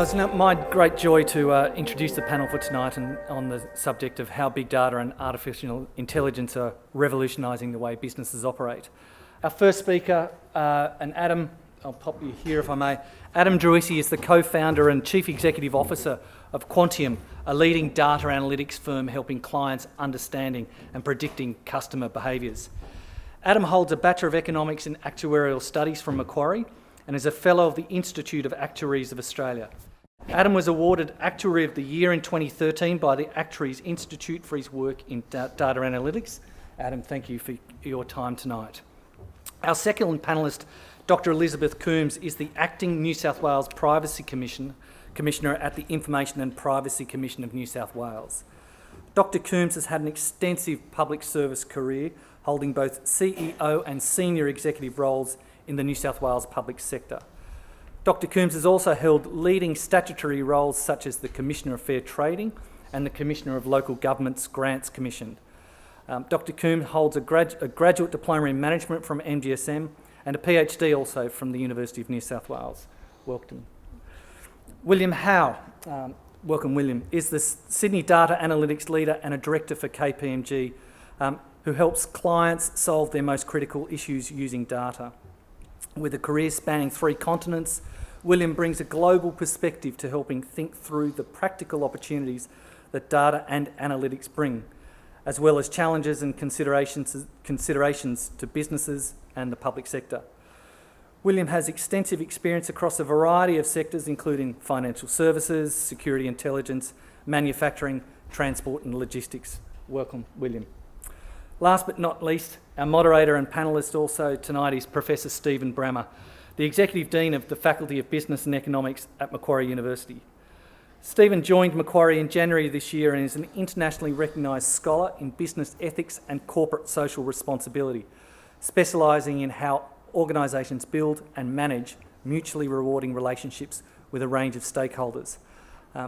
So it's now my great joy to introduce the panel for tonight and on the subject of how big data and artificial intelligence are revolutionising the way businesses operate. Our first speaker, and Adam, I'll pop you here if I may. Adam Druisi is the co-founder and chief executive officer of Quantium, a leading data analytics firm helping clients understanding and predicting customer behaviours. Adam holds a Bachelor of Economics in Actuarial Studies from Macquarie and is a Fellow of the Institute of Actuaries of Australia. Adam was awarded Actuary of the Year in 2013 by the Actuaries Institute for his work in data analytics. Adam, thank you for your time tonight. Our second panellist, Dr. Elizabeth Coombs, is the Acting New South Wales Privacy Commissioner at the Information and Privacy Commission of New South Wales. Dr. Coombs has had an extensive public service career, holding both CEO and senior executive roles in the New South Wales public sector. Dr. Coombs has also held leading statutory roles such as the Commissioner of Fair Trading and the Commissioner of Local Government's Grants Commission. Dr. Coombs holds a graduate diploma in management from MGSM and a PhD also from the University of New South Wales. Welcome. William Howe, welcome William, is the Sydney data analytics leader and a director for KPMG who helps clients solve their most critical issues using data. With a career spanning 3 continents, William brings a global perspective to helping think through the practical opportunities that data and analytics bring, as well as challenges and considerations to businesses and the public sector. William has extensive experience across a variety of sectors, including financial services, security intelligence, manufacturing, transport and logistics. Welcome, William. Last but not least, our moderator and panellist also tonight is Professor Stephen Brammer, the Executive Dean of the Faculty of Business and Economics at Macquarie University. Stephen joined Macquarie in January this year and is an internationally recognised scholar in business ethics and corporate social responsibility, specialising in how organisations build and manage mutually rewarding relationships with a range of stakeholders.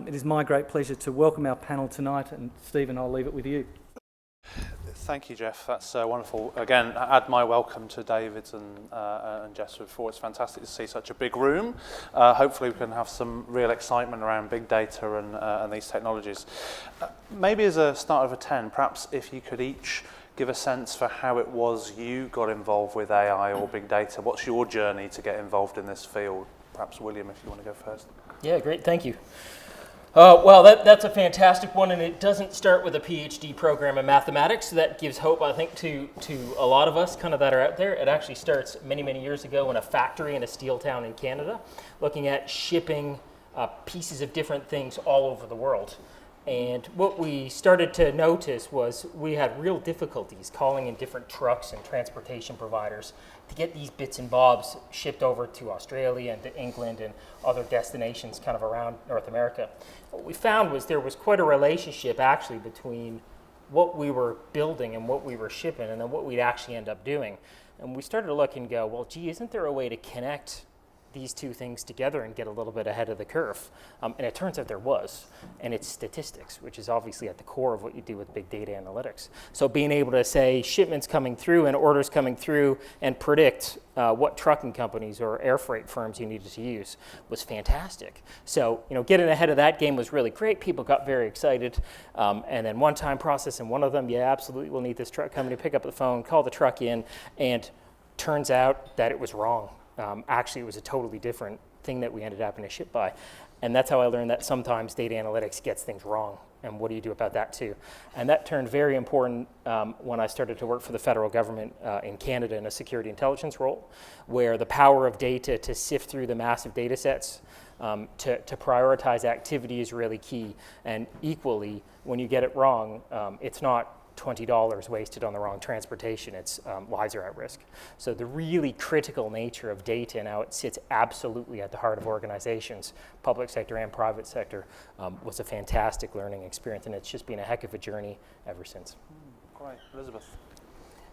It is my great pleasure to welcome our panel tonight, and Stephen, I'll leave it with you. Thank you, Jeff. That's wonderful. Again, add my welcome to David and Jess before. It's fantastic to see such a big room. Hopefully we can have some real excitement around big data and these technologies. Maybe as a start of a 10, perhaps if you could each give a sense for how it was you got involved with AI or big data. What's your journey to get involved in this field? Perhaps William, if you want to go first. Yeah, great. Thank you. Well, that's a fantastic one, and it doesn't start with a PhD program in mathematics. So that gives hope, I think, to a lot of us kind of that are out there. It actually starts many, many years ago in a factory in a steel town in Canada, looking at shipping pieces of different things all over the world. And what we started to notice was we had real difficulties calling in different trucks and transportation providers to get these bits and bobs shipped over to Australia and to England and other destinations kind of around North America. What we found was there was quite a relationship actually between what we were building and what we were shipping and then what we'd actually end up doing. And we started to look and go, well, gee, isn't there a way to connect these two things together and get a little bit ahead of the curve? And it turns out there was, and it's statistics, which is obviously at the core of what you do with big data analytics. So being able to say shipments coming through and orders coming through and predict what trucking companies or air freight firms you needed to use was fantastic. So, getting ahead of that game was really great. People got very excited. And then one-time process, and one of them, yeah, absolutely, we'll need this truck company to pick up the phone, call the truck in, and turns out that it was wrong. Actually, it was a totally different thing that we ended up in a ship by. And that's how I learned that sometimes data analytics gets things wrong. And what do you do about that too? And that turned very important when I started to work for the federal government in Canada in a security intelligence role, where the power of data to sift through the massive data sets to prioritize activity is really key. And equally, when you get it wrong, it's not $20 wasted on the wrong transportation, it's lives are at risk. So the really critical nature of data and how it sits absolutely at the heart of organizations, public sector and private sector, was a fantastic learning experience, and it's just been a heck of a journey ever since. Great. Elizabeth.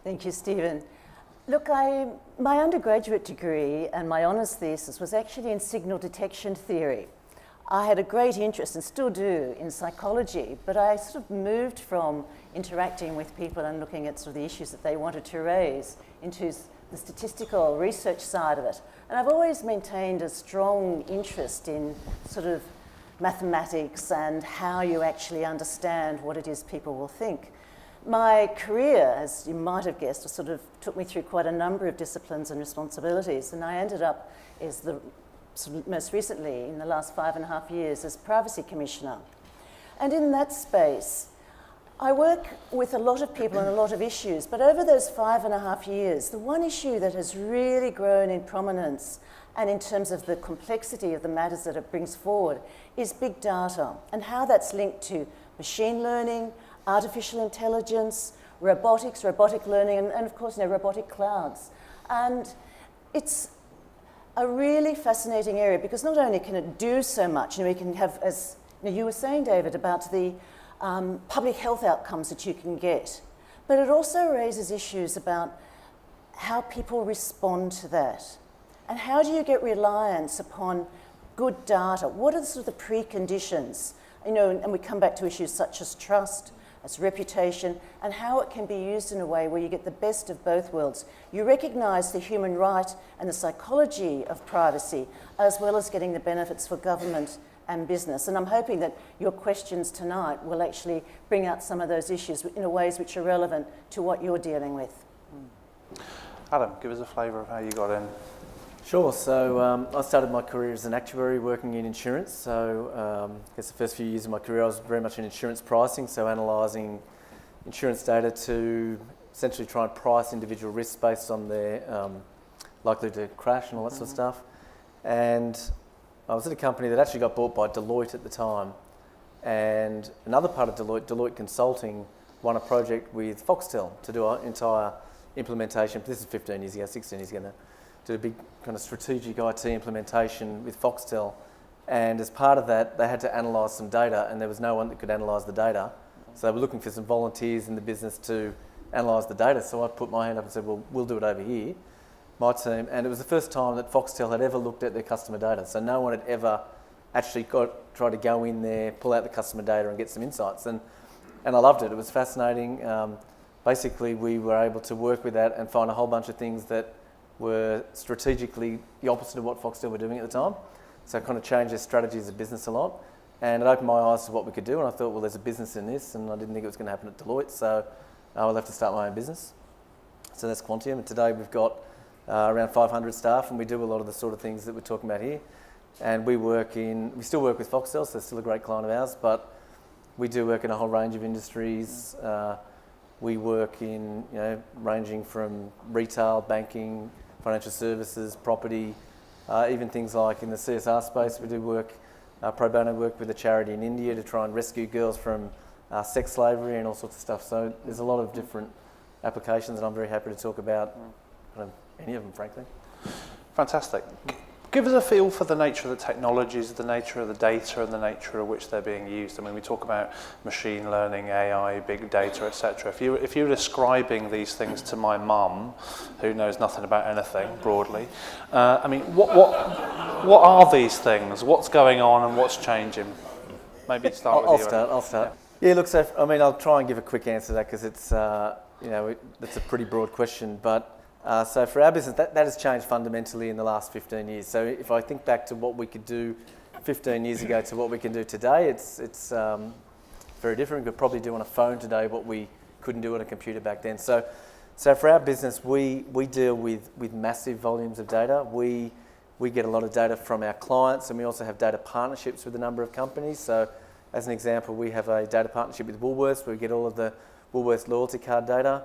Thank you, Stephen. Look, my undergraduate degree and my honours thesis was actually in signal detection theory. I had a great interest, and still do, in psychology, but I sort of moved from interacting with people and looking at sort of the issues that they wanted to raise into the statistical research side of it. And I've always maintained a strong interest in sort of mathematics and how you actually understand what it is people will think. My career, as you might have guessed, sort of took me through quite a number of disciplines and responsibilities, and I ended up as most recently, in the last 5.5 years, as Privacy Commissioner. And in that space, I work with a lot of people and a lot of issues, but over those 5.5 years, the one issue that has really grown in prominence and in terms of the complexity of the matters that it brings forward is big data and how that's linked to machine learning, artificial intelligence, robotics, robotic learning, and of course, robotic clouds. And it's a really fascinating area because not only can it do so much, we can have, as you were saying, David, about the public health outcomes that you can get, but it also raises issues about how people respond to that. And how do you get reliance upon good data? What are the sort of the preconditions? And we come back to issues such as trust, as reputation, and how it can be used in a way where you get the best of both worlds. You recognise the human right and the psychology of privacy, as well as getting the benefits for government and business. And I'm hoping that your questions tonight will actually bring out some of those issues in ways which are relevant to what you're dealing with. Adam, give us a flavour of how you got in. Sure. So I started my career as an actuary working in insurance. So I guess the first few years of my career I was very much in insurance pricing, so analysing insurance data to essentially try and price individual risks based on their likely to crash and all that sort of stuff. And I was at a company that actually got bought by Deloitte at the time. And another part of Deloitte Consulting, won a project with Foxtel to do an entire implementation. This is 15 years ago, 16 years ago now. Did a big kind of strategic IT implementation with Foxtel, and as part of that they had to analyse some data, and there was no one that could analyse the data, so they were looking for some volunteers in the business to analyse the data. So I put my hand up and said, well, we'll do it over here, my team. And it was the first time that Foxtel had ever looked at their customer data, so no one had ever actually tried to go in there, pull out the customer data and get some insights, and I loved it. It was fascinating. Basically we were able to work with that and find a whole bunch of things that were strategically the opposite of what Foxtel were doing at the time. So it kind of changed their strategy as a business a lot. And it opened my eyes to what we could do. And I thought, well, there's a business in this, and I didn't think it was going to happen at Deloitte. So I'll have to start my own business. So that's Quantium. And today we've got around 500 staff, and we do a lot of the sort of things that we're talking about here. And we still work with Foxtel, so they're still a great client of ours, but we do work in a whole range of industries. We work in, ranging from retail, banking, financial services, property, even things like in the CSR space. We do work, pro bono work with a charity in India to try and rescue girls from sex slavery and all sorts of stuff. So there's a lot of different applications, and I'm very happy to talk about kind of any of them, frankly. Fantastic. Give us a feel for the nature of the technologies, the nature of the data, and the nature of which they're being used. I mean, we talk about machine learning, AI, big data, etc. If you were describing these things to my mum, who knows nothing about anything broadly, I mean, what are these things? What's going on and what's changing? Maybe start with you. I'll start. Yeah, look, so I'll try and give a quick answer to that because it's that's a pretty broad question, but. So for our business, that has changed fundamentally in the last 15 years. So if I think back to what we could do 15 years ago to what we can do today, it's very different. We could probably do on a phone today what we couldn't do on a computer back then. So for our business, we deal with massive volumes of data. We get a lot of data from our clients, and we also have data partnerships with a number of companies. So as an example, we have a data partnership with Woolworths where we get all of the Woolworths loyalty card data.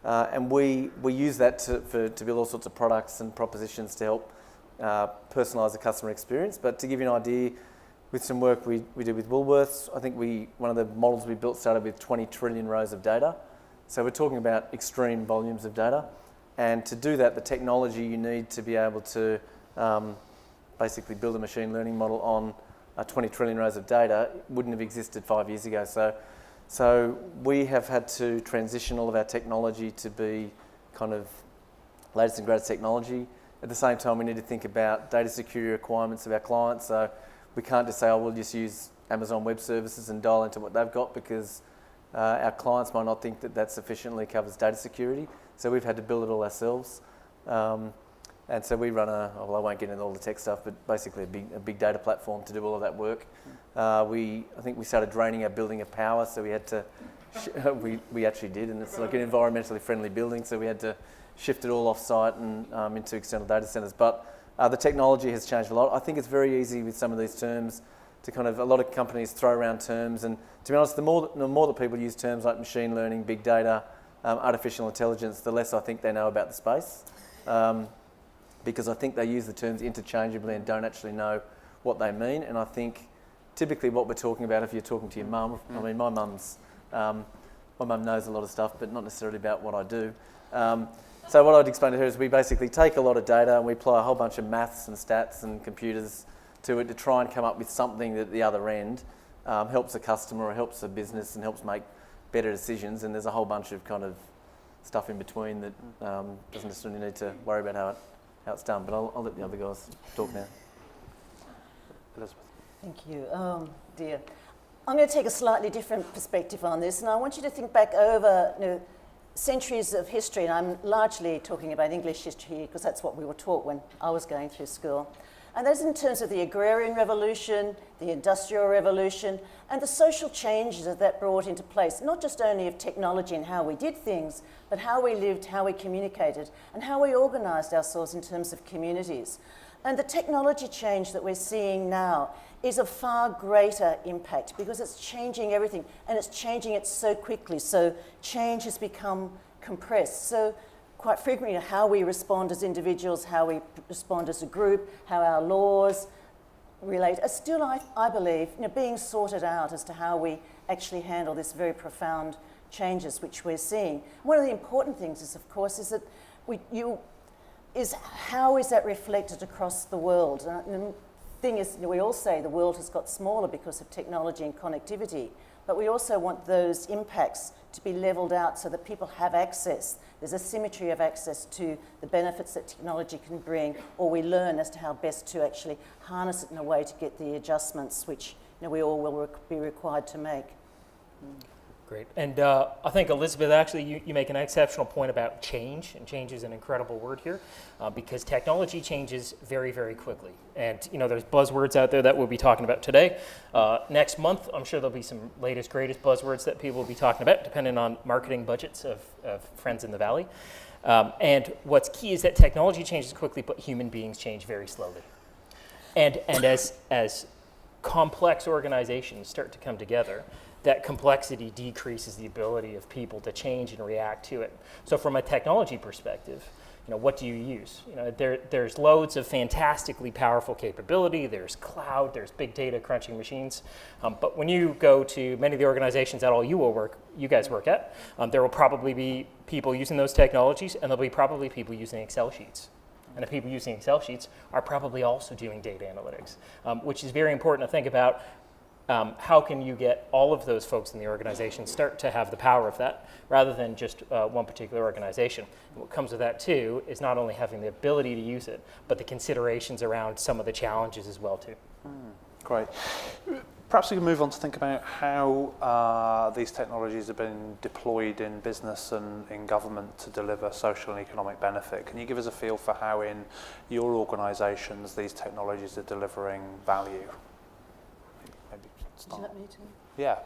And we use that to build all sorts of products and propositions to help personalise the customer experience. But to give you an idea, with some work we did with Woolworths, I think one of the models we built started with 20 trillion rows of data. So we're talking about extreme volumes of data. And to do that, the technology you need to be able to basically build a machine learning model on 20 trillion rows of data wouldn't have existed 5 years ago. So we have had to transition all of our technology to be kind of latest and greatest technology. At the same time, we need to think about data security requirements of our clients. So we can't just say, oh, we'll just use Amazon Web Services and dial into what they've got, because our clients might not think that that sufficiently covers data security. So we've had to build it all ourselves. And so we run I won't get into all the tech stuff, but basically a big data platform to do all of that work. I think we started draining our building of power, so we had to, we actually did, and it's like an environmentally friendly building, so we had to shift it all off-site and into external data centres. But the technology has changed a lot. I think it's very easy with some of these terms to kind of, a lot of companies throw around terms, and to be honest, the more that people use terms like machine learning, big data, artificial intelligence, the less I think they know about the space. Because I think they use the terms interchangeably and don't actually know what they mean. And I think typically what we're talking about, if you're talking to your mum, I mean, my mum knows a lot of stuff, but not necessarily about what I do. So what I'd explain to her is we basically take a lot of data and we apply a whole bunch of maths and stats and computers to it to try and come up with something that at the other end helps a customer or helps a business and helps make better decisions. And there's a whole bunch of kind of stuff in between that doesn't necessarily need to worry about how it's done. But I'll let the other guys talk now. Elizabeth. Thank you. Oh, dear. I'm going to take a slightly different perspective on this, and I want you to think back over centuries of history, and I'm largely talking about English history because that's what we were taught when I was going through school. And that's in terms of the agrarian revolution, the industrial revolution, and the social changes that brought into place, not just only of technology and how we did things, but how we lived, how we communicated, and how we organised ourselves in terms of communities. And the technology change that we're seeing now is of far greater impact because it's changing everything, and it's changing it so quickly. So change has become compressed. So quite frequently, how we respond as individuals, how we respond as a group, how our laws relate, are still, I believe, being sorted out as to how we actually handle this very profound changes which we're seeing. One of the important things is, of course, is that how is that reflected across the world? The thing is, we all say the world has got smaller because of technology and connectivity, but we also want those impacts to be levelled out so that people have access. There's a symmetry of access to the benefits that technology can bring, or we learn as to how best to actually harness it in a way to get the adjustments which we all will be required to make. Great. And I think, Elizabeth, actually, you make an exceptional point about change, and change is an incredible word here, because technology changes very, very quickly. And, there's buzzwords out there that we'll be talking about today. Next month, I'm sure there'll be some latest, greatest buzzwords that people will be talking about, depending on marketing budgets of friends in the Valley. And what's key is that technology changes quickly, but human beings change very slowly. And as complex organizations start to come together, that complexity decreases the ability of people to change and react to it. So from a technology perspective, what do you use? There's loads of fantastically powerful capability. There's cloud, there's big data crunching machines. But when you go to many of the organizations that you guys work at, there will probably be people using those technologies, and there'll be probably people using Excel sheets. And the people using Excel sheets are probably also doing data analytics, which is very important to think about. How can you get all of those folks in the organization start to have the power of that rather than just one particular organization? And what comes with that too is not only having the ability to use it, but the considerations around some of the challenges as well too. Great. Perhaps we can move on to think about how these technologies have been deployed in business and in government to deliver social and economic benefit. Can you give us a feel for how in your organisations these technologies are delivering value? Would you like me to? Yeah.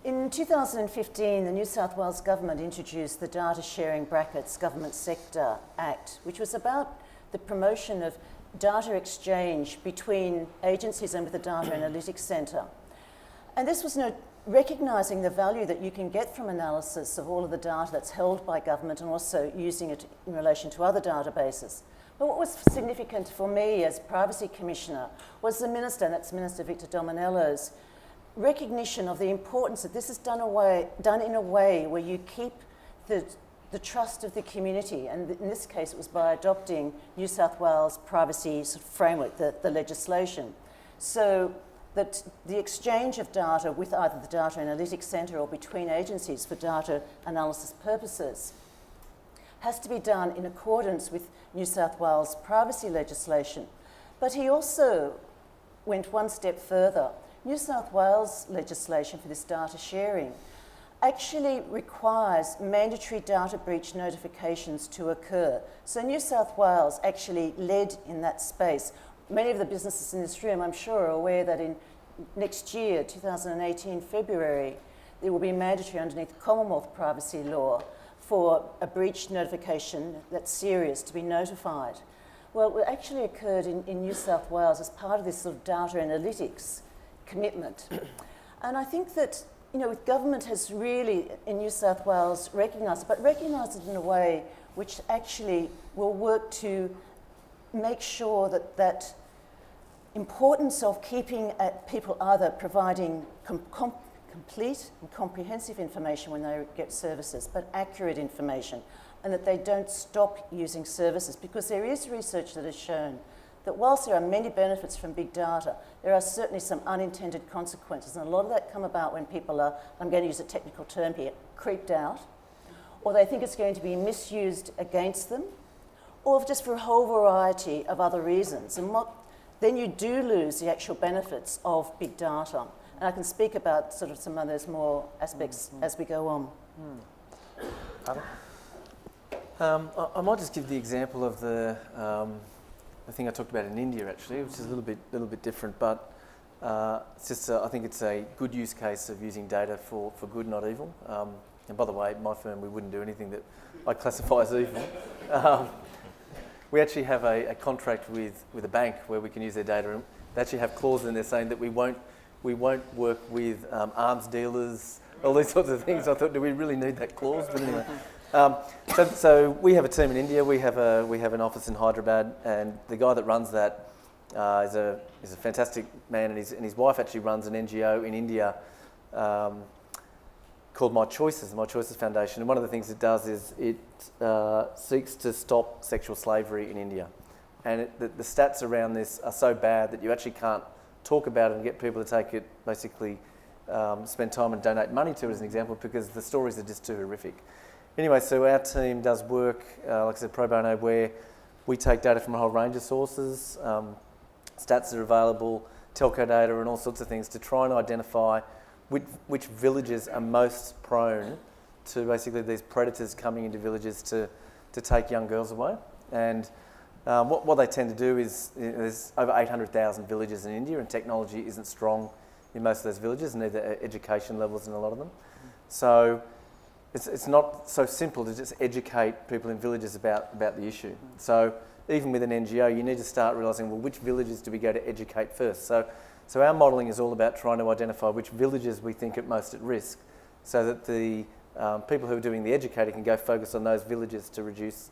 In 2015, the New South Wales government introduced the Data Sharing (Brackets) Government Sector Act, which was about the promotion of data exchange between agencies and with the Data Analytics Centre. And this was recognising the value that you can get from analysis of all of the data that's held by government and also using it in relation to other databases. But what was significant for me as Privacy Commissioner was the Minister, and that's Minister Victor Dominello's, recognition of the importance that this is done in a way where you keep the trust of the community. And in this case, it was by adopting New South Wales privacy framework, the legislation. So that the exchange of data with either the Data Analytics Centre or between agencies for data analysis purposes has to be done in accordance with New South Wales privacy legislation. But he also went one step further. New South Wales legislation for this data sharing actually requires mandatory data breach notifications to occur. So New South Wales actually led in that space. Many of the businesses in this room, I'm sure, are aware that in next year, 2018, February, there will be mandatory underneath Commonwealth privacy law for a breach notification that's serious to be notified. Well, it actually occurred in New South Wales as part of this sort of data analytics commitment. And I think that, with government has really, in New South Wales, recognised it, but recognised it in a way which actually will work to make sure that importance of keeping people either providing complete and comprehensive information when they get services, but accurate information, and that they don't stop using services, because there is research that has shown that whilst there are many benefits from big data, there are certainly some unintended consequences, and a lot of that come about when people are, I'm going to use a technical term here, creeped out, or they think it's going to be misused against them, or just for a whole variety of other reasons. And then you do lose the actual benefits of big data. And I can speak about sort of some of those more aspects as we go on. I might just give the example of the thing I talked about in India, actually, which is a little bit different, but it's just I think it's a good use case of using data for good, not evil. And by the way, my firm, we wouldn't do anything that I classify as evil. We actually have a contract with a bank where we can use their data. They actually have clauses in there saying that we won't work with arms dealers, all these sorts of things. I thought, do we really need that clause? But anyway. So we have a team in India. We have an office in Hyderabad, and the guy that runs that is a fantastic man, and his wife actually runs an NGO in India called My Choices Foundation. And one of the things it does is it seeks to stop sexual slavery in India. And the stats around this are so bad that you actually can't talk about it and get people to take it, basically spend time and donate money to it, as an example, because the stories are just too horrific. Anyway, so our team does work, like I said, pro bono, where we take data from a whole range of sources, stats that are available, telco data and all sorts of things, to try and identify which villages are most prone to basically these predators coming into villages to take young girls away. And what they tend to do is, there's over 800,000 villages in India, and technology isn't strong in most of those villages, and neither education levels in a lot of them. So it's not so simple to just educate people in villages about the issue. So even with an NGO, you need to start realising, well, which villages do we go to educate first? So our modelling is all about trying to identify which villages we think are most at risk, so that the people who are doing the educating can go focus on those villages to reduce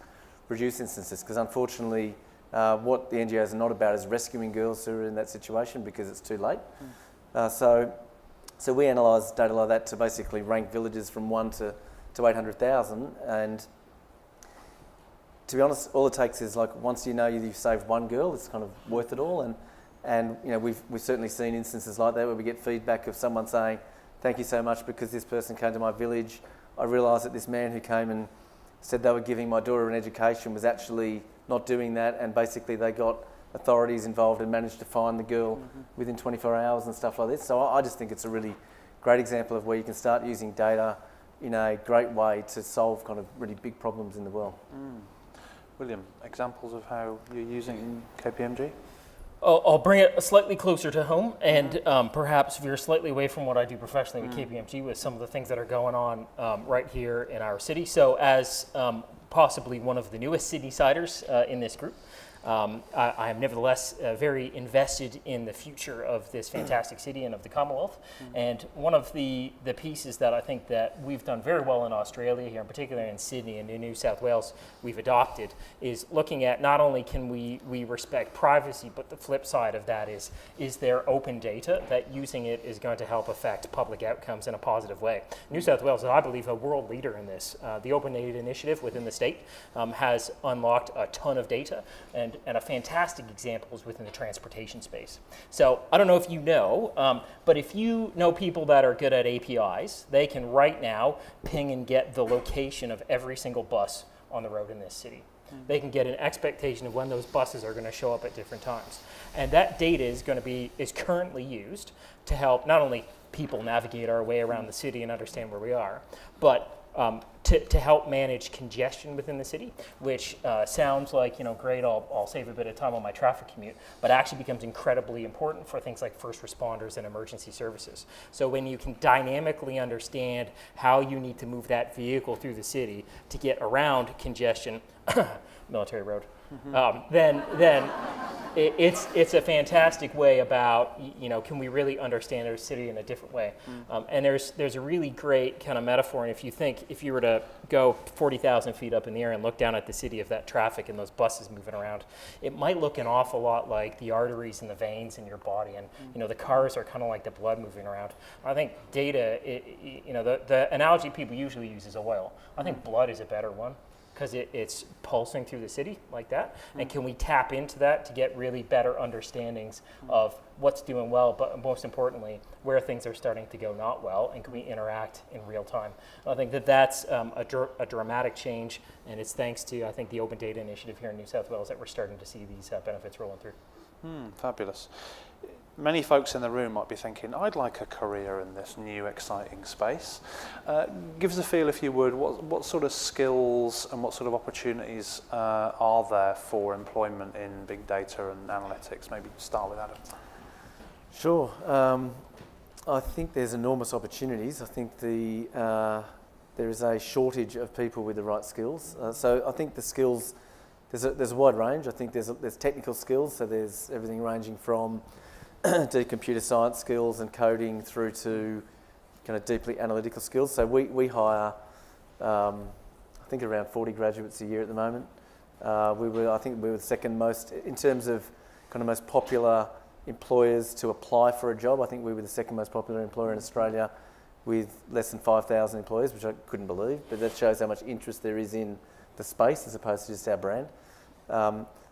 instances. Because unfortunately, what the NGOs are not about is rescuing girls who are in that situation, because it's too late. So we analyse data like that to basically rank villages from 1 to 800,000, and to be honest, all it takes is, like, once you know you've saved one girl, it's kind of worth it all. And we've certainly seen instances like that where we get feedback of someone saying, thank you so much, because this person came to my village. I realised that this man who came and said they were giving my daughter an education was actually not doing that, and basically they got authorities involved and managed to find the girl within 24 hours and stuff like this. So I just think it's a really great example of where you can start using data in a great way to solve kind of really big problems in the world. William, examples of how you're using it in KPMG? I'll bring it slightly closer to home, and perhaps veer slightly away from what I do professionally with KPMG, with some of the things that are going on right here in our city. So as possibly one of the newest city-siders in this group, I am nevertheless very invested in the future of this fantastic city and of the Commonwealth. And one of the pieces that I think that we've done very well in Australia here, in particular in Sydney and in New South Wales, we've adopted, is looking at not only can we respect privacy, but the flip side of that is there open data that using it is going to help affect public outcomes in a positive way. New South Wales is, I believe, a world leader in this. The Open Data Initiative within the state has unlocked a ton of data, and a fantastic examples within the transportation space. So I don't know if you know, but if you know people that are good at APIs, they can right now ping and get the location of every single bus on the road in this city. They can get an expectation of when those buses are going to show up at different times. And that data is currently used to help not only people navigate our way around the city and understand where we are, but to help manage congestion within the city, which sounds like, great, I'll save a bit of time on my traffic commute, but actually becomes incredibly important for things like first responders and emergency services. So when you can dynamically understand how you need to move that vehicle through the city to get around congestion, military road, then it's a fantastic way about, can we really understand our city in a different way? And there's a really great kind of metaphor, and if you were to go 40,000 feet up in the air and look down at the city of that traffic and those buses moving around, it might look an awful lot like the arteries and the veins in your body, and the cars are kind of like the blood moving around. I think data, the analogy people usually use is oil. I think blood is a better one, because it's pulsing through the city like that. And can we tap into that to get really better understandings of what's doing well, but most importantly, where things are starting to go not well, and can we interact in real time? I think that's a dramatic change, and it's thanks to, I think, the Open Data Initiative here in New South Wales that we're starting to see these benefits rolling through. Fabulous. Many folks in the room might be thinking, I'd like a career in this new exciting space. Give us a feel, if you would, what sort of skills and what sort of opportunities are there for employment in big data and analytics? Maybe start with Adam. Sure. I think there's enormous opportunities. I think there is a shortage of people with the right skills. So I think the skills, there's a wide range. I think there's technical skills, so there's everything ranging from to computer science skills and coding through to kind of deeply analytical skills. So we hire, I think, around 40 graduates a year at the moment. I think we were the second most, in terms of kind of most popular employers to apply for a job. I think we were the second most popular employer in Australia with less than 5,000 employees, which I couldn't believe, but that shows how much interest there is in the space as opposed to just our brand.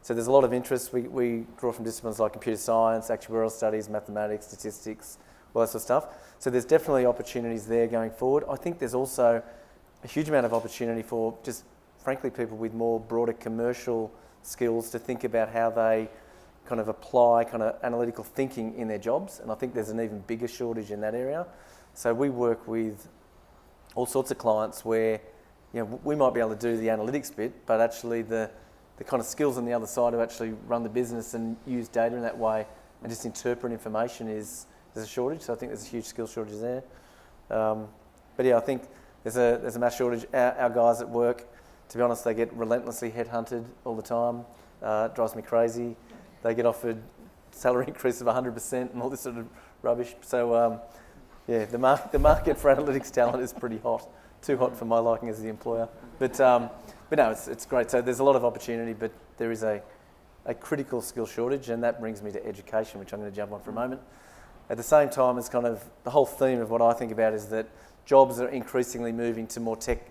So there's a lot of interest. We draw from disciplines like computer science, actuarial studies, mathematics, statistics, all that sort of stuff. So there's definitely opportunities there going forward. I think there's also a huge amount of opportunity for just, frankly, people with more broader commercial skills to think about how they kind of apply kind of analytical thinking in their jobs. And I think there's an even bigger shortage in that area. So we work with all sorts of clients where, we might be able to do the analytics bit, but actually the kind of skills on the other side to actually run the business and use data in that way and just interpret information there's a shortage. So I think there's a huge skill shortage there. But yeah, I think there's a mass shortage. Our guys at work, to be honest, they get relentlessly headhunted all the time. It drives me crazy. They get offered salary increase of 100% and all this sort of rubbish. So the market for analytics talent is pretty hot. Too hot for my liking as the employer. But no, it's great. So there's a lot of opportunity, but there is a critical skill shortage, and that brings me to education, which I'm going to jump on for a moment. At the same time, it's kind of the whole theme of what I think about is that jobs are increasingly moving to more tech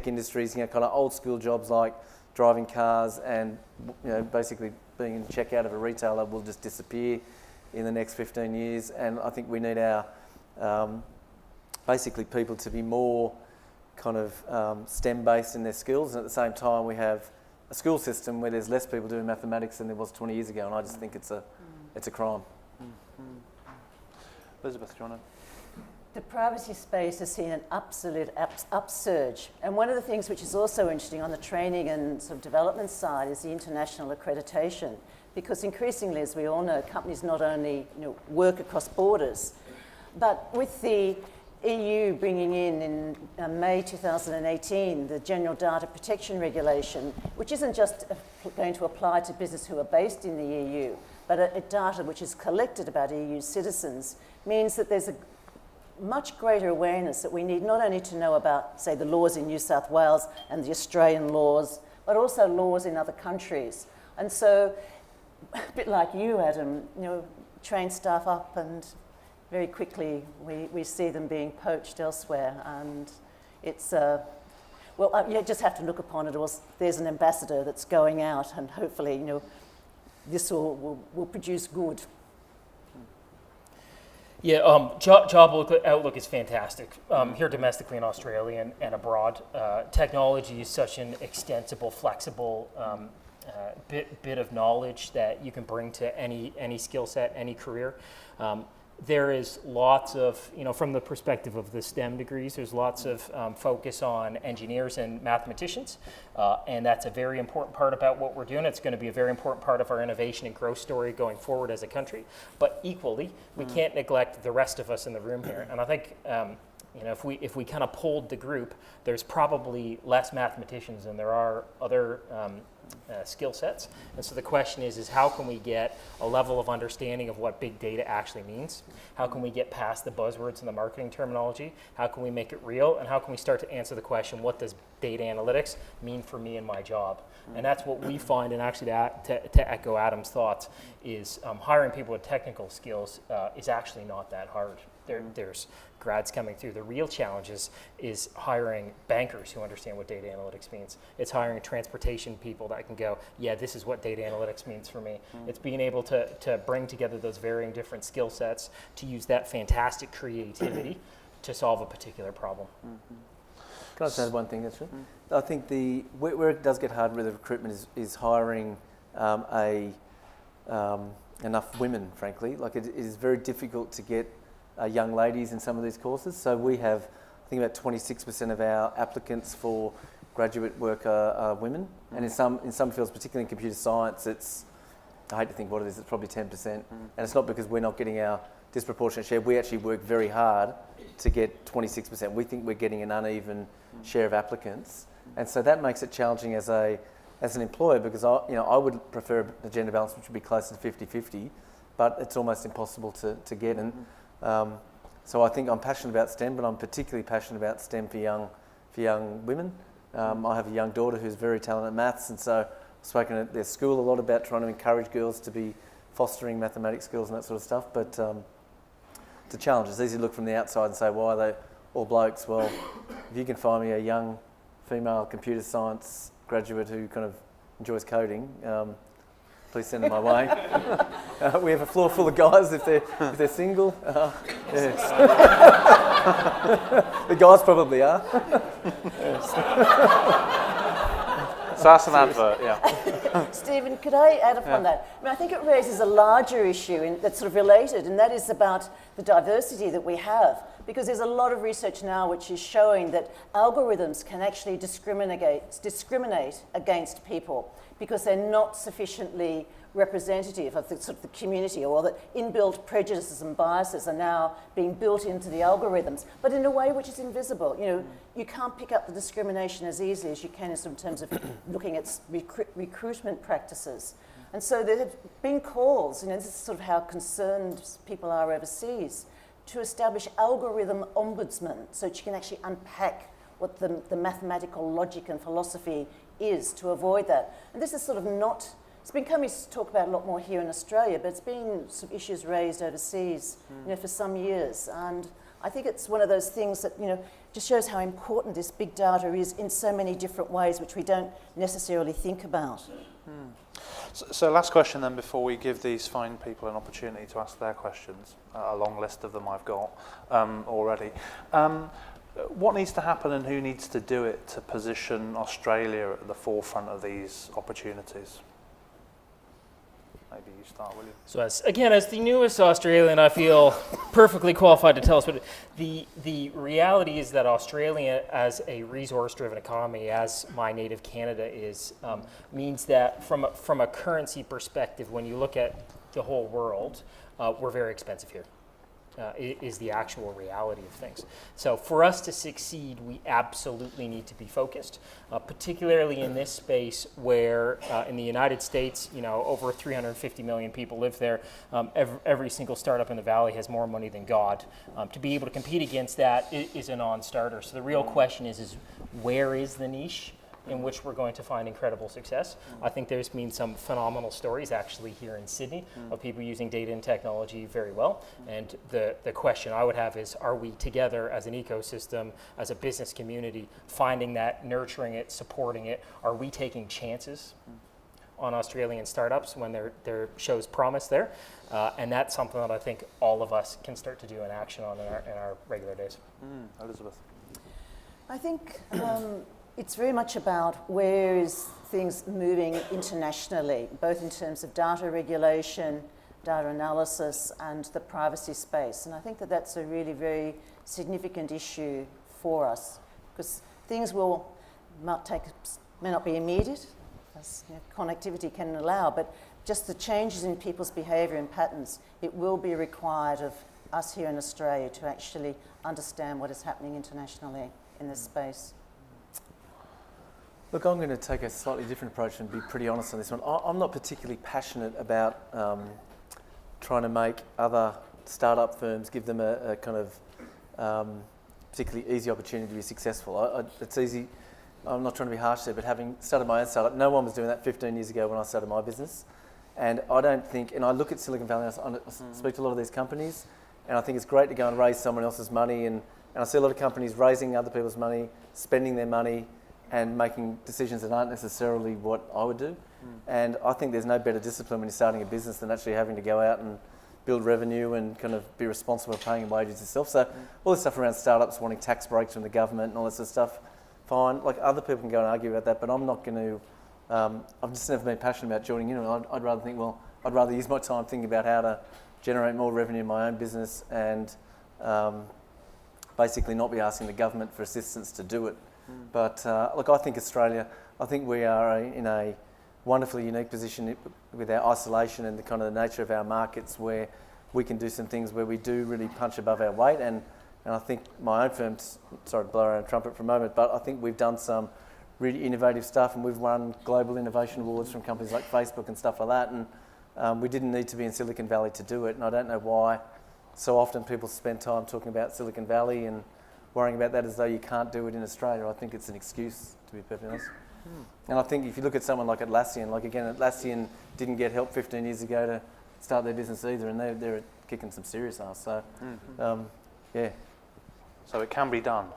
industries, kind of old school jobs like driving cars and basically being in checkout of a retailer will just disappear in the next 15 years. And I think we need our basically people to be more kind of STEM-based in their skills, and at the same time we have a school system where there's less people doing mathematics than there was 20 years ago, and I just think it's a crime. Elizabeth, do you want to? The privacy space has seen an absolute upsurge, and one of the things which is also interesting on the training and sort of development side is the international accreditation, because increasingly, as we all know, companies not only work across borders, but with the EU bringing in May 2018 the General Data Protection Regulation, which isn't just going to apply to business who are based in the EU, but a data which is collected about EU citizens, means that there's a much greater awareness that we need not only to know about, say, the laws in New South Wales and the Australian laws, but also laws in other countries. And so, a bit like you, Adam, train staff up, and very quickly we see them being poached elsewhere, and it's you just have to look upon it as there's an ambassador that's going out, and hopefully this will produce good. Yeah, job outlook is fantastic here domestically in Australia and abroad. Technology is such an extensible, flexible bit of knowledge that you can bring to any skill set, any career. There is lots of, from the perspective of the STEM degrees, there's lots of focus on engineers and mathematicians, and that's a very important part about what we're doing. It's going to be a very important part of our innovation and growth story going forward as a country. But equally, we can't neglect the rest of us in the room here. And I think, if we kind of polled the group, there's probably less mathematicians than there are other skill sets. And so the question is how can we get a level of understanding of what big data actually means? How can we get past the buzzwords and the marketing terminology? How can we make it real? And how can we start to answer the question, what does data analytics mean for me and my job? And that's what we find, and actually to echo Adam's thoughts, is hiring people with technical skills is actually not that hard. There's grads coming through. The real challenge is hiring bankers who understand what data analytics means. It's hiring transportation people that can go, yeah, this is what data analytics means for me. It's being able to bring together those varying different skill sets to use that fantastic creativity to solve a particular problem. Can I just add one thing, actually? I think where it does get hard with the recruitment is hiring enough women, frankly. Like it is very difficult to get young ladies in some of these courses. So we have, I think about 26% of our applicants for graduate work are women. And in some fields, particularly in computer science, I hate to think what it is, it's probably 10%. And it's not because we're not getting our disproportionate share. We actually work very hard to get 26%. We think we're getting an uneven share of applicants. And so that makes it challenging as an employer, because I would prefer a gender balance which would be closer to 50-50, but it's almost impossible to get. And so I think I'm passionate about STEM, but I'm particularly passionate about STEM for young women. I have a young daughter who's very talented at maths, and so I've spoken at their school a lot about trying to encourage girls to be fostering mathematics skills and that sort of stuff. But it's a challenge. It's easy to look from the outside and say, why are they all blokes? Well, if you can find me a young female computer science graduate who kind of enjoys coding, please send them my way. We have a floor full of guys if they're single. Yes. The guys probably are. So that's an advert, yeah. Stephen, could I add upon that? I mean, I think it raises a larger issue that's sort of related, and that is about the diversity that we have. Because there's a lot of research now which is showing that algorithms can actually discriminate against people because they're not sufficiently representative of the sort of the community, or that inbuilt prejudices and biases are now being built into the algorithms, but in a way which is invisible. You can't pick up the discrimination as easily as you can in terms of looking at recruitment practices. And so there have been calls, this is sort of how concerned people are overseas, to establish algorithm ombudsman so that you can actually unpack what the mathematical logic and philosophy is to avoid that. And this is sort of not, it's been coming to talk about a lot more here in Australia, but it's been some issues raised overseas, for some years. And I think it's one of those things that, just shows how important this big data is in so many different ways, which we don't necessarily think about. So last question then, before we give these fine people an opportunity to ask their questions. A long list of them I've got already. What needs to happen and who needs to do it to position Australia at the forefront of these opportunities? Maybe you start, will you? So as the newest Australian, I feel perfectly qualified to tell us, but the reality is that Australia, as a resource-driven economy, as my native Canada is, means that from a currency perspective, when you look at the whole world, we're very expensive here. Is the actual reality of things. So for us to succeed, we absolutely need to be focused, particularly in this space where in the United States, over 350 million people live there. Every single startup in the Valley has more money than God. To be able to compete against that is a non-starter. So the real question is where is the niche in which we're going to find incredible success? I think there's been some phenomenal stories actually here in Sydney of people using data and technology very well. And the question I would have is, are we together as an ecosystem, as a business community, finding that, nurturing it, supporting it? Are we taking chances on Australian startups when there shows promise there. And that's something that I think all of us can start to do an action on in our regular days. Elizabeth. I think it's very much about where is things moving internationally, both in terms of data regulation, data analysis, and the privacy space. And I think that that's a really very significant issue for us, because things may not be immediate, as connectivity can allow, but just the changes in people's behaviour and patterns, it will be required of us here in Australia to actually understand what is happening internationally in this space. Look, I'm going to take a slightly different approach and be pretty honest on this one. I'm not particularly passionate about trying to make other startup firms, give them a kind of particularly easy opportunity to be successful. It's easy. I'm not trying to be harsh there, but having started my own startup, no one was doing that 15 years ago when I started my business. And I don't think, and I look at Silicon Valley, I speak to a lot of these companies, and I think it's great to go and raise someone else's money. And I see a lot of companies raising other people's money, spending their money, and making decisions that aren't necessarily what I would do. And I think there's no better discipline when you're starting a business than actually having to go out and build revenue and kind of be responsible for paying wages yourself. So all this stuff around startups, wanting tax breaks from the government and all that sort of stuff, fine. Like, other people can go and argue about that, but I'm not going to, I've just never been passionate about joining in. I'd rather think, well, I'd rather use my time thinking about how to generate more revenue in my own business and basically not be asking the government for assistance to do it. But look, I think Australia, I think we are in a wonderfully unique position with our isolation and the kind of the nature of our markets, where we can do some things where we do really punch above our weight. And I think my own firm, sorry to blow our own trumpet for a moment, but I think we've done some really innovative stuff, and we've won global innovation awards from companies like Facebook and stuff like that. And we didn't need to be in Silicon Valley to do it. And I don't know why so often people spend time talking about Silicon Valley and worrying about that as though you can't do it in Australia. I think it's an excuse, to be perfectly honest. And I think if you look at someone like Atlassian, like again, Atlassian didn't get help 15 years ago to start their business either, and they're kicking some serious ass. So, yeah. So it can be done.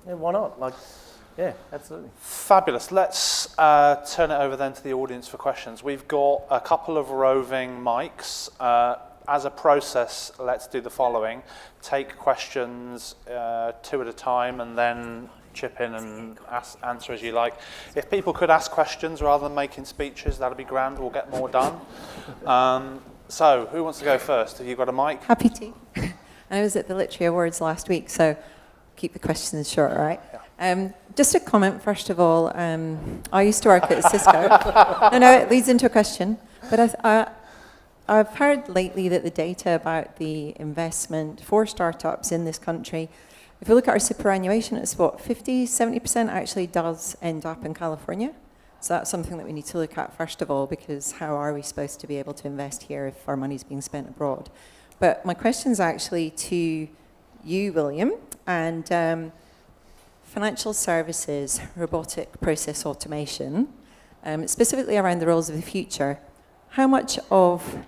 Yeah, why not? Like, yeah, absolutely. Fabulous. Let's turn it over then to the audience for questions. We've got a couple of roving mics. As a process, let's do the following. Take questions 2 at a time, and then chip in and answer as you like. If people could ask questions rather than making speeches, that'd be grand. We'll get more done. So, who wants to go first? Have you got a mic? Happy to. I was at the Literary Awards last week, so keep the questions short, all right? Yeah. Just a comment, first of all. I used to work at Cisco. No, it leads into a question. But I've heard lately that the data about the investment for startups in this country, if you look at our superannuation, it's what, 50, 70% actually does end up in California. So that's something that we need to look at first of all, because how are we supposed to be able to invest here if our money's being spent abroad? But my question's actually to you, William, and financial services, robotic process automation, specifically around the roles of the future. How much of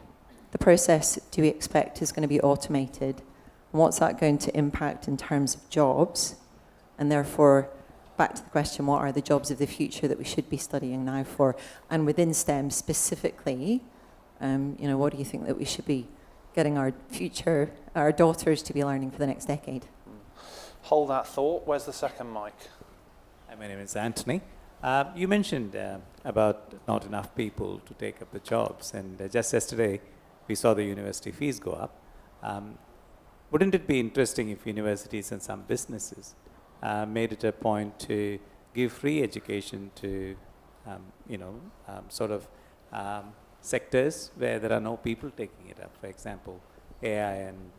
the process do we expect is going to be automated? And what's that going to impact in terms of jobs? And therefore, back to the question, what are the jobs of the future that we should be studying now for? And within STEM specifically, what do you think that we should be getting our daughters to be learning for the next decade? Hold that thought. Where's the second mic? Hi, my name is Anthony. You mentioned about not enough people to take up the jobs, and just yesterday we saw the university fees go up. Wouldn't it be interesting if universities and some businesses made it a point to give free education to, sectors where there are no people taking it up? For example, AI and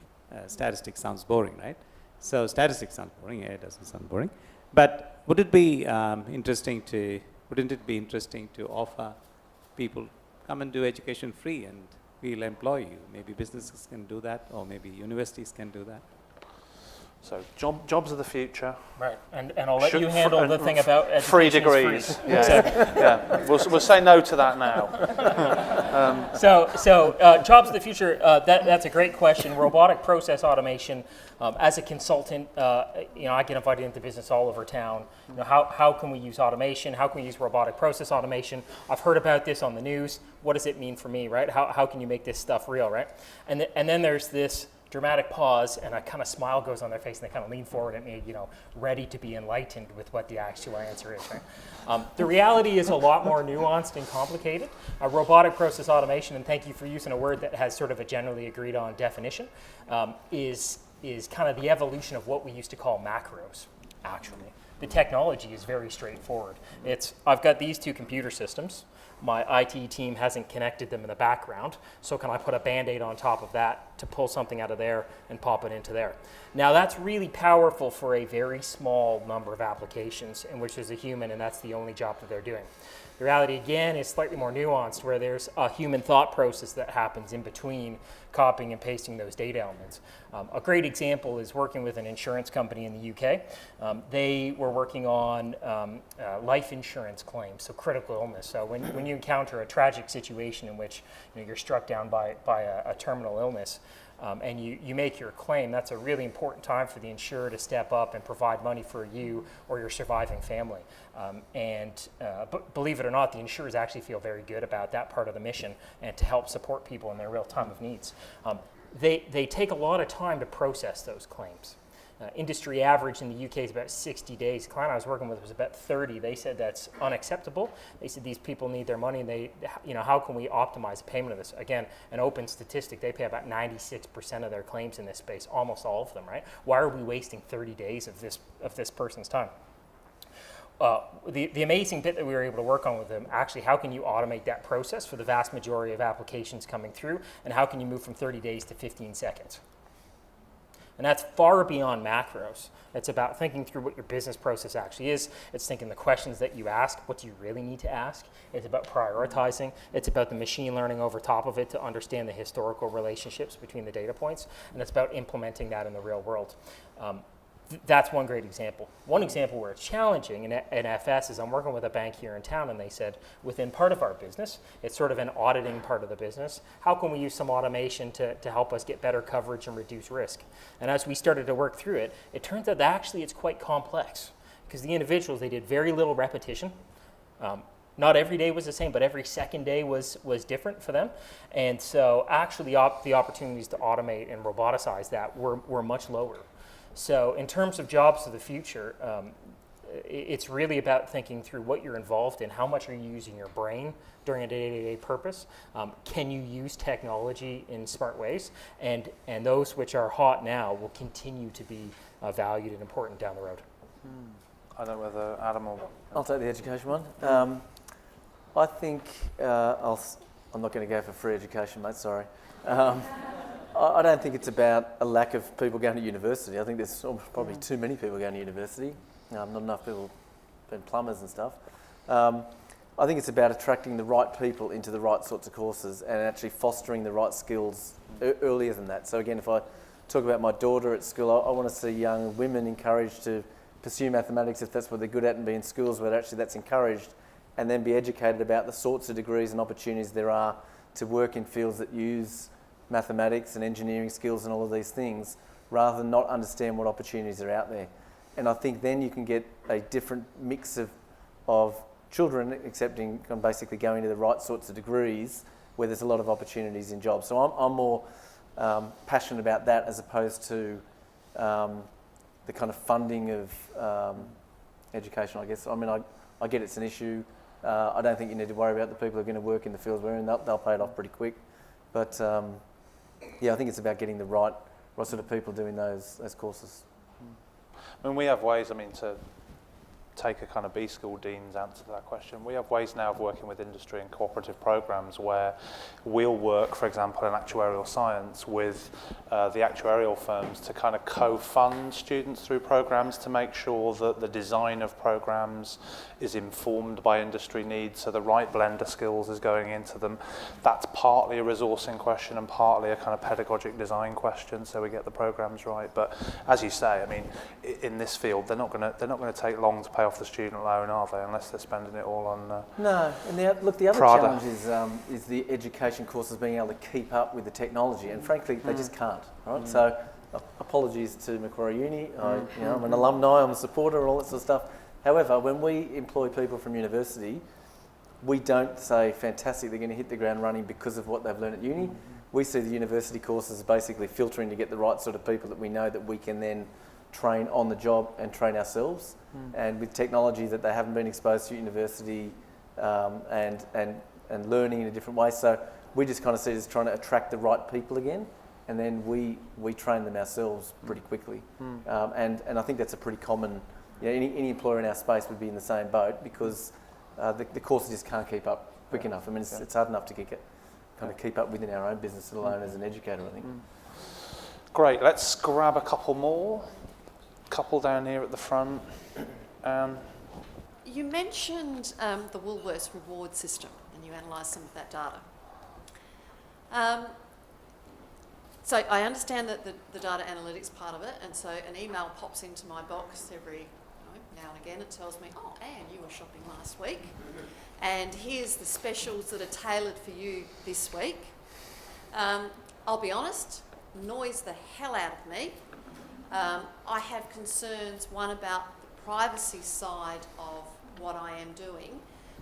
statistics sounds boring, right? So statistics sound boring, AI doesn't sound boring. But wouldn't it be interesting to offer people come and do education free, and we'll employ you? Maybe businesses can do that, or maybe universities can do that. So jobs of the future. Right, and I'll let you handle the thing about education free is degrees. free. Yeah. We'll say no to that now. So jobs of the future, that's a great question. Robotic process automation, as a consultant, I get invited into business all over town. How can we use automation? How can we use robotic process automation? I've heard about this on the news. What does it mean for me, right? How can you make this stuff real, right? And then there's this dramatic pause, and a kind of smile goes on their face, and they kind of lean forward at me, ready to be enlightened with what the actual answer is, right? The reality is a lot more nuanced and complicated. Robotic process automation, and thank you for using a word that has sort of a generally agreed on definition, is kind of the evolution of what we used to call macros, actually. The technology is very straightforward. I've got these two computer systems. My IT team hasn't connected them in the background, so can I put a Band-Aid on top of that to pull something out of there and pop it into there? Now that's really powerful for a very small number of applications in which there's a human and that's the only job that they're doing. The reality, again, is slightly more nuanced, where there's a human thought process that happens in between copying and pasting those data elements. A great example is working with an insurance company in the UK. They were working on life insurance claims, so critical illness. So when you encounter a tragic situation in which you're struck down by a terminal illness, and you make your claim, that's a really important time for the insurer to step up and provide money for you or your surviving family. But believe it or not, the insurers actually feel very good about that part of the mission and to help support people in their real time of needs. They take a lot of time to process those claims. Industry average in the UK is about 60 days. The client I was working with was about 30. They said that's unacceptable. They said these people need their money, and how can we optimize the payment of this? Again, an open statistic, they pay about 96% of their claims in this space, almost all of them, right? Why are we wasting 30 days of this person's time? The amazing bit that we were able to work on with them, actually, how can you automate that process for the vast majority of applications coming through, and how can you move from 30 days to 15 seconds? And that's far beyond macros. It's about thinking through what your business process actually is. It's thinking the questions that you ask, what do you really need to ask? It's about prioritizing. It's about the machine learning over top of it to understand the historical relationships between the data points. And it's about implementing that in the real world. That's one great example. One example where it's challenging in FS is I'm working with a bank here in town, and they said, within part of our business, it's sort of an auditing part of the business, how can we use some automation to help us get better coverage and reduce risk? And as we started to work through it, it turns out that actually it's quite complex, because the individuals, they did very little repetition. Not every day was the same, but every second day was different for them. And so actually the opportunities to automate and roboticize that were much lower. So in terms of jobs of the future, it's really about thinking through what you're involved in, how much are you using your brain during a day-to-day purpose, can you use technology in smart ways, and those which are hot now will continue to be valued and important down the road. I don't know whether Adam will... I'll take the education one. I think I'm not going to go for free education, mate, sorry. I don't think it's about a lack of people going to university. I think there's probably too many people going to university. Not enough people being plumbers and stuff. I think it's about attracting the right people into the right sorts of courses and actually fostering the right skills earlier than that. So again, if I talk about my daughter at school, I want to see young women encouraged to pursue mathematics if that's what they're good at, and be in schools where actually that's encouraged, and then be educated about the sorts of degrees and opportunities there are to work in fields that use mathematics and engineering skills and all of these things, rather than not understand what opportunities are out there. And I think then you can get a different mix of children accepting and basically going to the right sorts of degrees where there's a lot of opportunities in jobs. So I'm more passionate about that as opposed to the kind of funding of education, I guess. I mean, I get it's an issue. I don't think you need to worry about the people who are going to work in the fields we're in. They'll pay it off pretty quick. But yeah, I think it's about getting the right sort of people doing those courses. I mean, we have ways, to take a kind of B-School dean's answer to that question. We have ways now of working with industry and cooperative programs where we'll work, for example, in actuarial science with the actuarial firms to kind of co-fund students through programs to make sure that the design of programs is informed by industry needs, so the right blend of skills is going into them. That's partly a resourcing question and partly a kind of pedagogic design question, so we get the programs right. But as you say, I mean, in this field, they're not going to take long to pay off the student loan, are they? Unless they're spending it all on no. And the other Prada. challenge is the education courses being able to keep up with the technology, and frankly, they just can't. Right. So, apologies to Macquarie Uni. I'm an alumni. I'm a supporter, all that sort of stuff. However, when we employ people from university, we don't say, fantastic, they're going to hit the ground running because of what they've learned at uni. We see the university courses basically filtering to get the right sort of people that we know that we can then train on the job and train ourselves. And with technology that they haven't been exposed to at university and learning in a different way. So we just kind of see it as trying to attract the right people again. And then we train them ourselves pretty quickly. And I think that's a pretty common, any employer in our space would be in the same boat because the courses just can't keep up quick enough. I mean, it's hard enough to keep up within our own business, let alone as an educator, I think. Great, let's grab a couple more. Couple down here at the front. You mentioned the Woolworths reward system and you analysed some of that data. So I understand that the data analytics part of it, and so an email pops into my box every now and again. It tells me, oh, Anne, you were shopping last week, and here's the specials that are tailored for you this week. I'll be honest, annoys the hell out of me. I have concerns, one about the privacy side of what I am doing,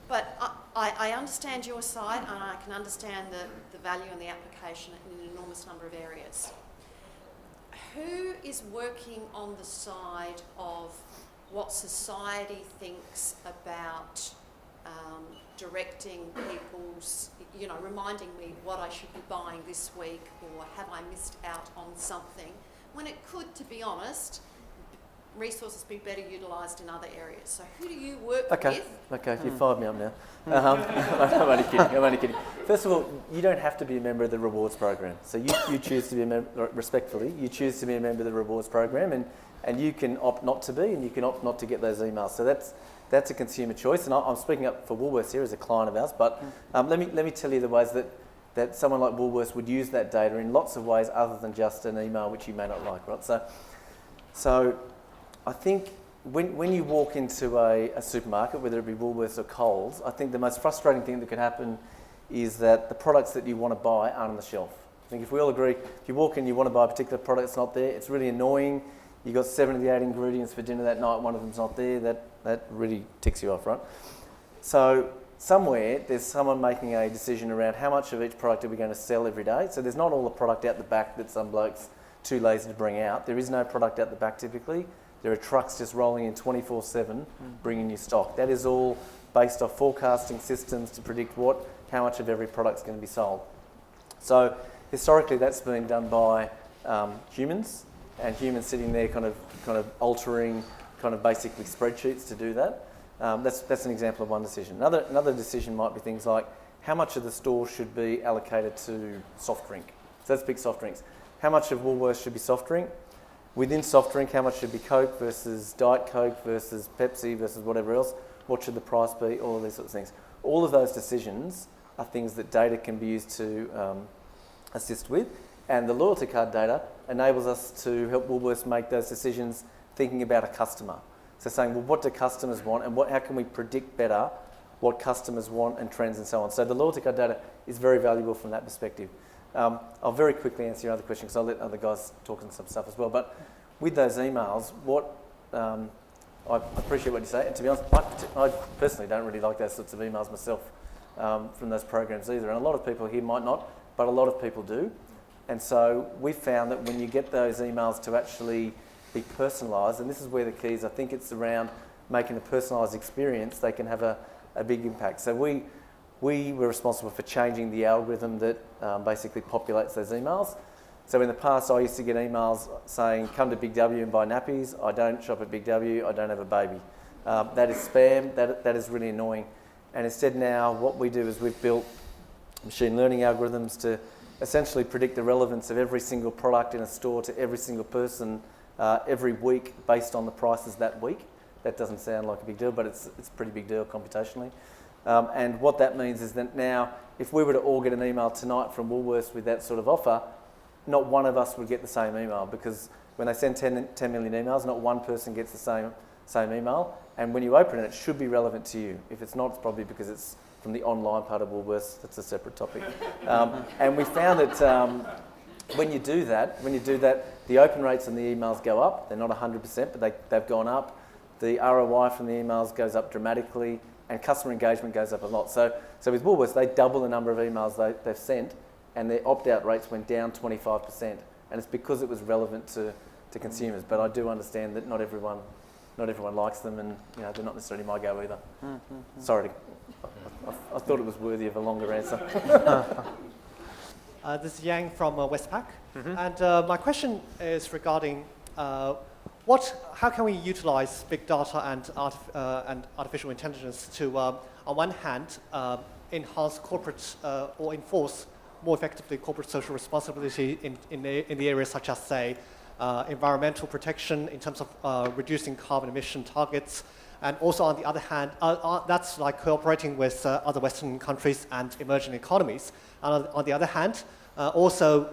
but I understand your side and I can understand the value and the application in an enormous number of areas. Who is working on the side of what society thinks about directing people's, reminding me what I should be buying this week, or have I missed out on something, when it could, to be honest, resources be better utilised in other areas. So who do you work with? Okay, you fired me up now. I'm only kidding. First of all, you don't have to be a member of the rewards program. So you choose to be a member, respectfully, you choose to be a member of the rewards program, and you can opt not to be, and you can opt not to get those emails. So that's a consumer choice. And I'm speaking up for Woolworths here as a client of ours, but let me tell you the ways that someone like Woolworths would use that data in lots of ways other than just an email which you may not like, right? So I think when you walk into a supermarket, whether it be Woolworths or Coles, I think the most frustrating thing that could happen is that the products that you want to buy aren't on the shelf. I think if we all agree, if you walk in, you want to buy a particular product, it's not there, it's really annoying. You've got 7 of the 8 ingredients for dinner that night, one of them's not there, that really ticks you off, right? So somewhere there's someone making a decision around how much of each product are we going to sell every day. So there's not all the product out the back that some bloke's too lazy to bring out. There is no product out the back typically. There are trucks just rolling in 24/7 bringing you stock. That is all based off forecasting systems to predict how much of every product's going to be sold. So historically that's been done by humans, and humans sitting there kind of altering basically spreadsheets to do that. That's an example of one decision. Another decision might be things like how much of the store should be allocated to soft drink. So let's pick soft drinks. How much of Woolworths should be soft drink? Within soft drink, how much should be Coke versus Diet Coke versus Pepsi versus whatever else? What should the price be? All of these sorts of things. All of those decisions are things that data can be used to assist with. And the loyalty card data enables us to help Woolworths make those decisions thinking about a customer. So saying, well, what do customers want, and how can we predict better what customers want and trends and so on. So the loyalty card data is very valuable from that perspective. I'll very quickly answer your other question because I'll let other guys talk on some stuff as well. But with those emails, I appreciate what you say, and to be honest, I personally don't really like those sorts of emails myself from those programs either. And a lot of people here might not, but a lot of people do. And so we found that when you get those emails to actually be personalised, and this is where the key is, I think it's around making a personalised experience, they can have a big impact. So we were responsible for changing the algorithm that basically populates those emails. So in the past, I used to get emails saying, come to Big W and buy nappies. I don't shop at Big W, I don't have a baby. That is spam, that is really annoying. And instead now what we do is we've built machine learning algorithms to essentially predict the relevance of every single product in a store to every single person every week based on the prices that week. That doesn't sound like a big deal, but it's a pretty big deal computationally. And what that means is that now, if we were to all get an email tonight from Woolworths with that sort of offer, not one of us would get the same email, because when they send 10 million emails, not one person gets the same email. And when you open it, it should be relevant to you. If it's not, it's probably because it's from the online part of Woolworths. That's a separate topic. And we found that when you do that, the open rates on the emails go up. They're not 100%, but they've gone up. The ROI from the emails goes up dramatically, and customer engagement goes up a lot. So with Woolworths, they double the number of emails they've sent, and their opt-out rates went down 25%. And it's because it was relevant to consumers. But I do understand that not everyone likes them, and they're not necessarily my go either. Sorry, I thought it was worthy of a longer answer. This is Yang from Westpac, and my question is regarding how can we utilize big data and artificial intelligence to, on one hand, enhance corporate or enforce more effectively corporate social responsibility in the areas such as, say, environmental protection in terms of reducing carbon emission targets, and also on the other hand, that's like cooperating with other Western countries and emerging economies. And on the other hand, also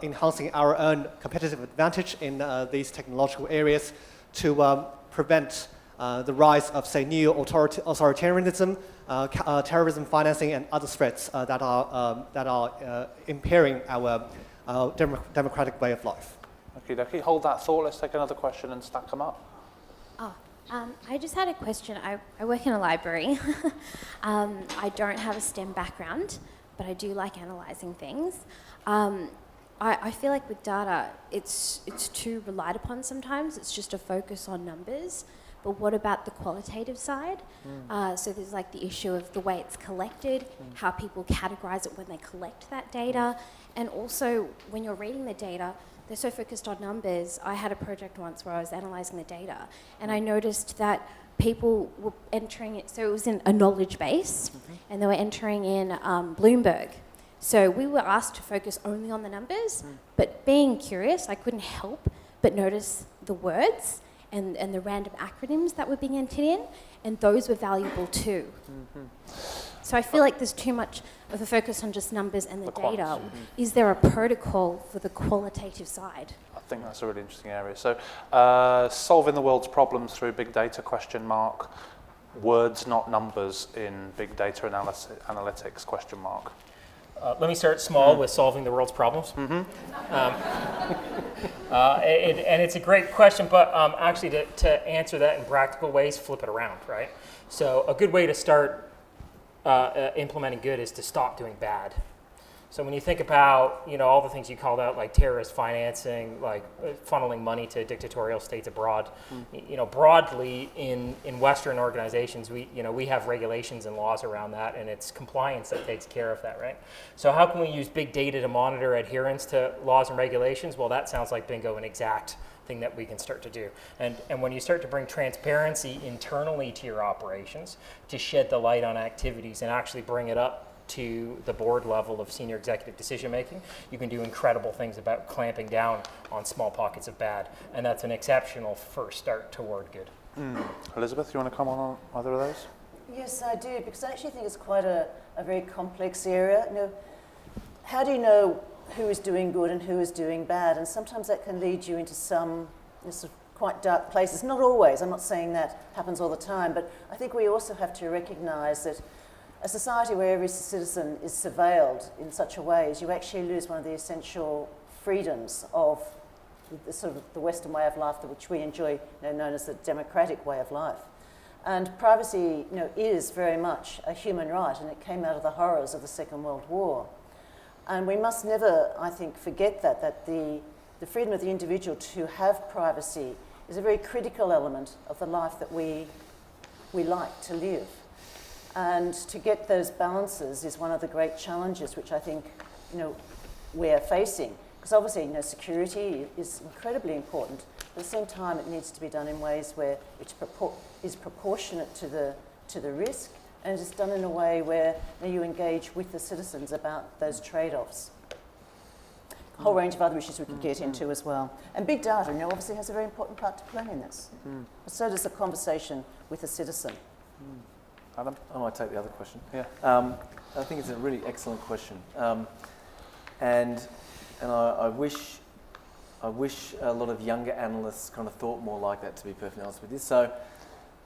enhancing our own competitive advantage in these technological areas to prevent the rise of, say, neo-authoritarianism, terrorism financing, and other threats that are impairing our democratic way of life. Okay, hold that thought. Let's take another question and stack them up. I just had a question. I work in a library. I don't have a STEM background, but I do like analysing things. I feel like with data, it's too relied upon sometimes. It's just a focus on numbers. But what about the qualitative side? So there's like the issue of the way it's collected, how people categorise it when they collect that data, and also when you're reading the data, they're so focused on numbers. I had a project once where I was analysing the data, and I noticed that people were entering it, so it was in a knowledge base, and they were entering in Bloomberg. So we were asked to focus only on the numbers, but being curious, I couldn't help but notice the words and the random acronyms that were being entered in, and those were valuable too. So I feel like there's too much of a focus on just numbers and the data. Is there a protocol for the qualitative side? I think that's a really interesting area. So solving the world's problems through big data, ? Words, not numbers, in big data analytics, ? Let me start small with solving the world's problems. And it's a great question, but actually to answer that in practical ways, flip it around, right? So a good way to start implementing good is to stop doing bad. So when you think about all the things you called out, like terrorist financing, like funneling money to dictatorial states abroad, broadly in Western organizations, we have regulations and laws around that, and it's compliance that takes care of that, right? So how can we use big data to monitor adherence to laws and regulations? Well, that sounds like bingo, an exact thing that we can start to do. And when you start to bring transparency internally to your operations, to shed the light on activities and actually bring it up to the board level of senior executive decision making, you can do incredible things about clamping down on small pockets of bad. And that's an exceptional first start toward good. Elizabeth, you want to come on either of those? Yes, I do, because I actually think it's quite a very complex area. How do you know who is doing good and who is doing bad? And sometimes that can lead you into some sort of quite dark places. Not always, I'm not saying that happens all the time, but I think we also have to recognise that a society where every citizen is surveilled in such a way is you actually lose one of the essential freedoms of the sort of the Western way of life, which we enjoy, known as the democratic way of life. And privacy, is very much a human right, and it came out of the horrors of the Second World War. And we must never, I think, forget that the freedom of the individual to have privacy is a very critical element of the life that we like to live. And to get those balances is one of the great challenges which I think, we're facing. Because obviously, security is incredibly important, At the same time, it needs to be done in ways where it is proportionate to the risk, and it is done in a way where you engage with the citizens about those trade-offs. A whole range of other issues we could get into as well. And big data, obviously has a very important part to play in this. But so does the conversation with the citizen. Adam? I might take the other question. Yeah. I think it's a really excellent question. And I wish a lot of younger analysts kind of thought more like that, to be perfectly honest with you.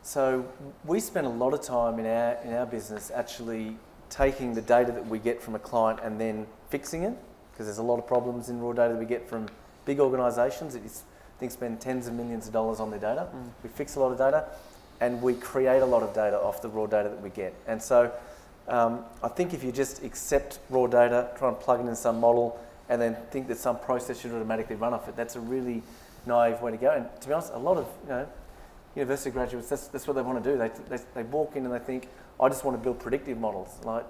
So we spend a lot of time in our business actually taking the data that we get from a client and then fixing it, because there's a lot of problems in raw data that we get from big organisations that I think spend tens of millions of dollars on their data. We fix a lot of data, and we create a lot of data off the raw data that we get. And so I think if you just accept raw data, try and plug it in some model, and then think that some process should automatically run off it, that's a really naive way to go. And to be honest, a lot of university graduates, that's what they want to do. They walk in and they think, I just want to build predictive models. Like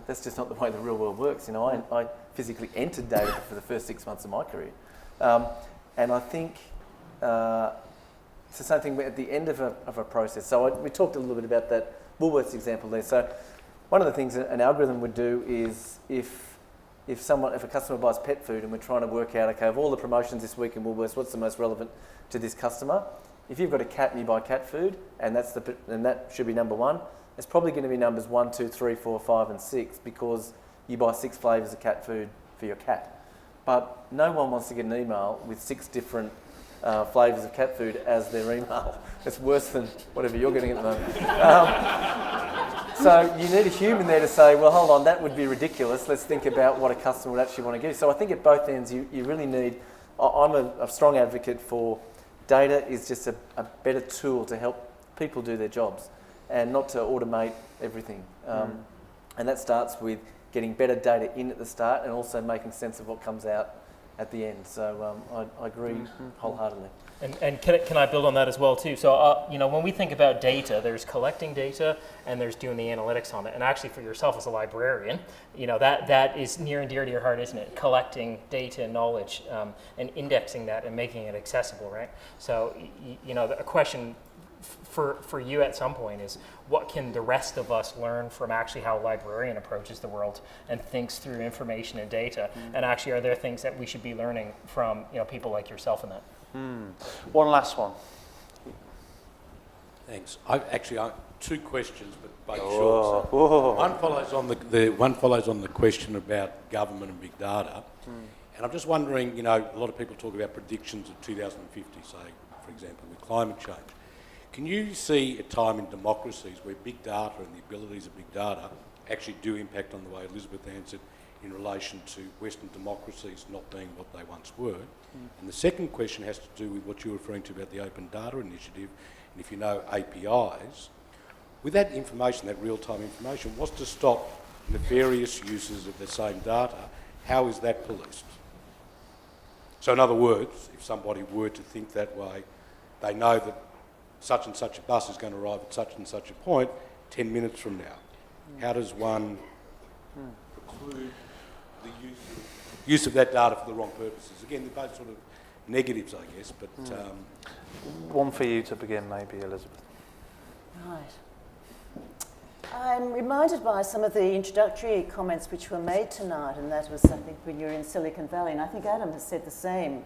that's just not the way the real world works. I physically entered data for the first 6 months of my career. And I think it's the same thing at the end of a process. So we talked a little bit about that Woolworths example there. So one of the things an algorithm would do is if a customer buys pet food and we're trying to work out, okay, of all the promotions this week in Woolworths, what's the most relevant to this customer? If you've got a cat and you buy cat food, and that should be number one, it's probably going to be numbers 1, 2, 3, 4, 5, and 6, because you buy 6 flavours of cat food for your cat. But no one wants to get an email with 6 different flavours of cat food as their email. It's worse than whatever you're getting at the moment. So you need a human there to say, well, hold on, that would be ridiculous. Let's think about what a customer would actually want to get. So I think at both ends, you really need... I'm a strong advocate for data is just a better tool to help people do their jobs and not to automate everything. And that starts with getting better data in at the start and also making sense of what comes out at the end. So I agree wholeheartedly. And can I build on that as well too? So when we think about data, there's collecting data and there's doing the analytics on it. And actually, for yourself as a librarian, that is near and dear to your heart, isn't it? Collecting data and knowledge and indexing that and making it accessible, right? So a question for you at some point is, what can the rest of us learn from actually how a librarian approaches the world and thinks through information and data? And actually, are there things that we should be learning from people like yourself in that? One last one. Thanks. I 2 questions, but both short. So one follows on the question about government and big data, and I'm just wondering. A lot of people talk about predictions of 2050, say, for example, with climate change. Can you see a time in democracies where big data and the abilities of big data actually do impact on the way Elizabeth answered in relation to Western democracies not being what they once were? And the second question has to do with what you're referring to about the Open Data Initiative, and if you know APIs, with that information, that real-time information, what's to stop nefarious uses of the same data? How is that policed? So in other words, if somebody were to think that way, they know that such and such a bus is going to arrive at such and such a point 10 minutes from now. How does one preclude the use of that data for the wrong purposes? Again, they're both sort of negatives, I guess, but... One for you to begin, maybe, Elizabeth. Right. I'm reminded by some of the introductory comments which were made tonight, and that was, I think, when you were in Silicon Valley, and I think Adam has said the same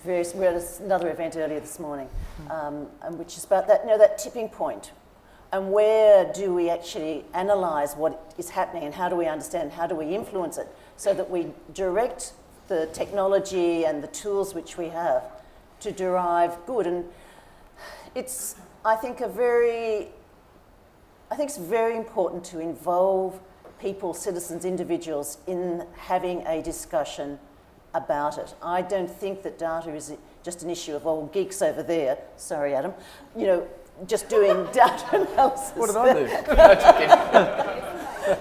we were at another event earlier this morning, and which is about that, that tipping point. And where do we actually analyse what is happening, and how do we understand, how do we influence it, so that we direct the technology and the tools which we have to derive good. And it's, I think it's very important to involve people, citizens, individuals in having a discussion about it. I don't think that data is just an issue of old geeks over there. Sorry, Adam. Just doing data analysis. What did I do?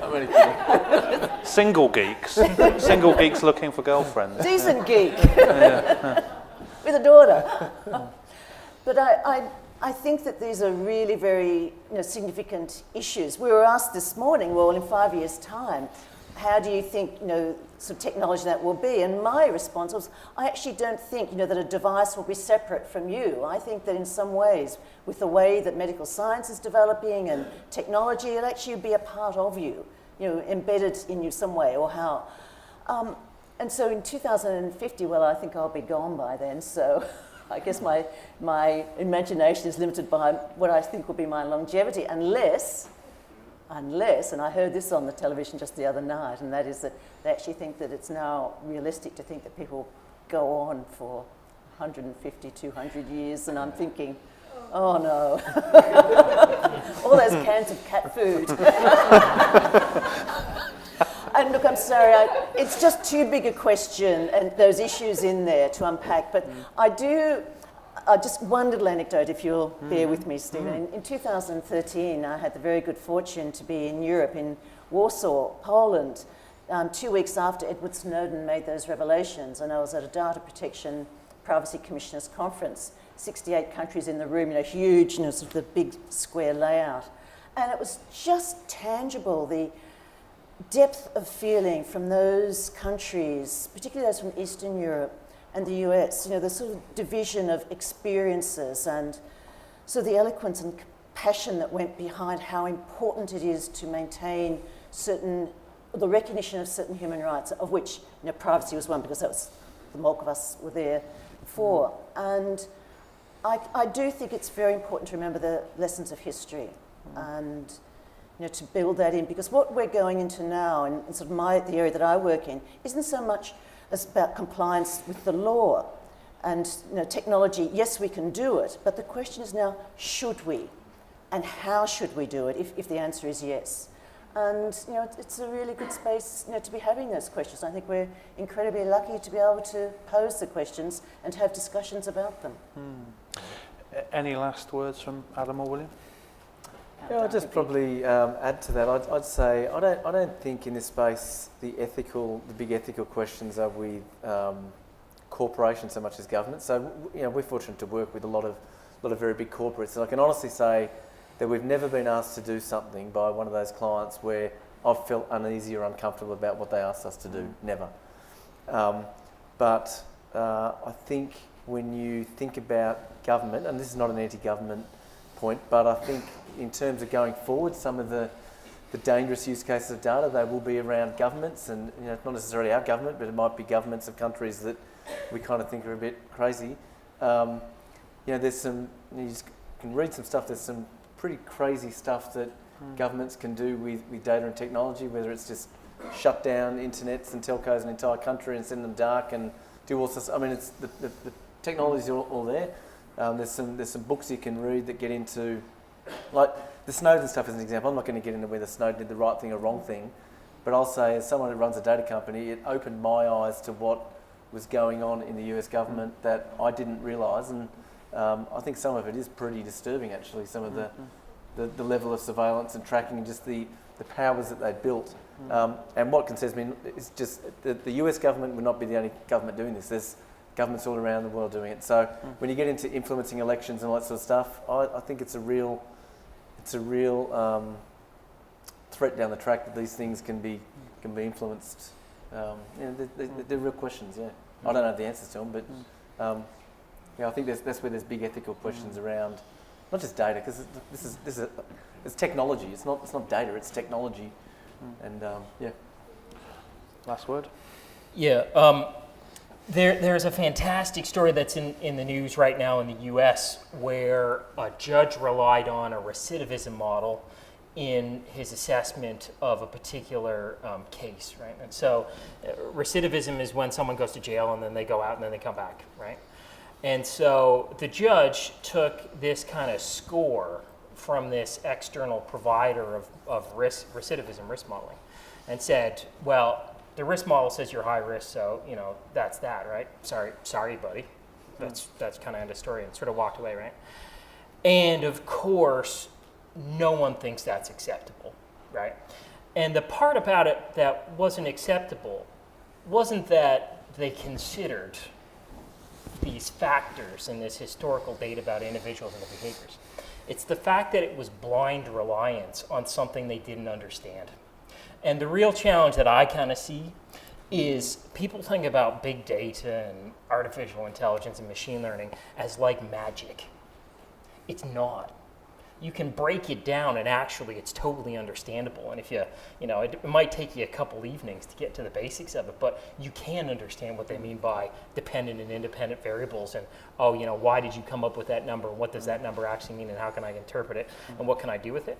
I'm only kidding. Single geeks. Single geeks looking for girlfriends. Decent geek. With a daughter. But I think that these are really very significant issues. We were asked this morning, well, in 5 years' time, how do you think, sort of technology that will be? And my response was, I actually don't think, that a device will be separate from you. I think that in some ways, with the way that medical science is developing and technology, it'll actually be a part of you, embedded in you some way or how. And so in 2050, well, I think I'll be gone by then, so I guess my imagination is limited by what I think will be my longevity, unless, and I heard this on the television just the other night, and that is that they actually think that it's now realistic to think that people go on for 150, 200 years, and I'm thinking, oh no, all those cans of cat food. And look, I'm sorry, it's just too big a question and those issues in there to unpack, but just one little anecdote, if you'll bear with me, Stephen. In 2013, I had the very good fortune to be in Europe, in Warsaw, Poland, 2 weeks after Edward Snowden made those revelations, and I was at a Data Protection Privacy Commissioners Conference, 68 countries in the room, huge, sort of the big square layout. And it was just tangible, the depth of feeling from those countries, particularly those from Eastern Europe and the US, the sort of division of experiences, and so the eloquence and passion that went behind how important it is to maintain the recognition of certain human rights, of which privacy was one, because that was the bulk of us were there for. And I do think it's very important to remember the lessons of history and to build that in, because what we're going into now, and sort of the area that I work in, isn't so much as about compliance with the law and technology. Yes, we can do it, but the question is now, should we, and how should we do it? If the answer is yes, and it's a really good space to be having those questions. I think we're incredibly lucky to be able to pose the questions and have discussions about them. Any last words from Adam or William? Yeah, I'll just probably add to that. I'd say I don't think in this space the big ethical questions are with corporations so much as government. So we're fortunate to work with a lot of very big corporates, and I can honestly say that we've never been asked to do something by one of those clients where I've felt uneasy or uncomfortable about what they asked us to do. Never. But I think when you think about government, and this is not an anti-government point, but I think in terms of going forward, some of the dangerous use cases of data, they will be around governments, and not necessarily our government, but it might be governments of countries that we kind of think are a bit crazy. There's some, you just can read some stuff, there's some pretty crazy stuff that governments can do with data and technology, whether it's just shut down internets and telcos in an entire country and send them dark and do all sorts. I mean, it's the technology's all there. There's some books you can read that get into, like the Snowden stuff as an example. I'm not going to get into whether Snowden did the right thing or wrong thing, but I'll say as someone who runs a data company, it opened my eyes to what was going on in the US government that I didn't realise, and I think some of it is pretty disturbing actually, some of the level of surveillance and tracking and just the powers that they built. And what concerns me is just that the US government would not be the only government doing this. There's governments all around the world doing it. So when you get into influencing elections and all that sort of stuff, I think it's a real threat down the track that these things can be influenced. They're real questions. Yeah, I don't know the answers to them, but I think that's where there's big ethical questions around, not just data, because it's technology. It's not data. It's technology, and Last word. Yeah. There's a fantastic story that's in the news right now in the US where a judge relied on a recidivism model in his assessment of a particular case, right? And so recidivism is when someone goes to jail and then they go out and then they come back, right? And so the judge took this kind of score from this external provider of recidivism risk modeling and said, well, the risk model says you're high risk, so that's that, right? Sorry, buddy. That's kind of end of story, and sort of walked away, right? And of course, no one thinks that's acceptable, right? And the part about it that wasn't acceptable wasn't that they considered these factors and this historical data about individuals and their behaviors. It's the fact that it was blind reliance on something they didn't understand. And the real challenge that I kind of see is people think about big data and artificial intelligence and machine learning as like magic. It's not. You can break it down and actually it's totally understandable. And if it might take you a couple evenings to get to the basics of it, but you can understand what they mean by dependent and independent variables and, why did you come up with that number? What does that number actually mean and how can I interpret it and what can I do with it?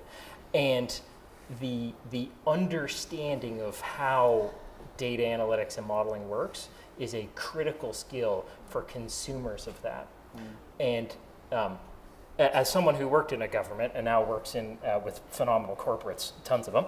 And the understanding of how data analytics and modeling works is a critical skill for consumers of that. And as someone who worked in a government and now works with phenomenal corporates, tons of them,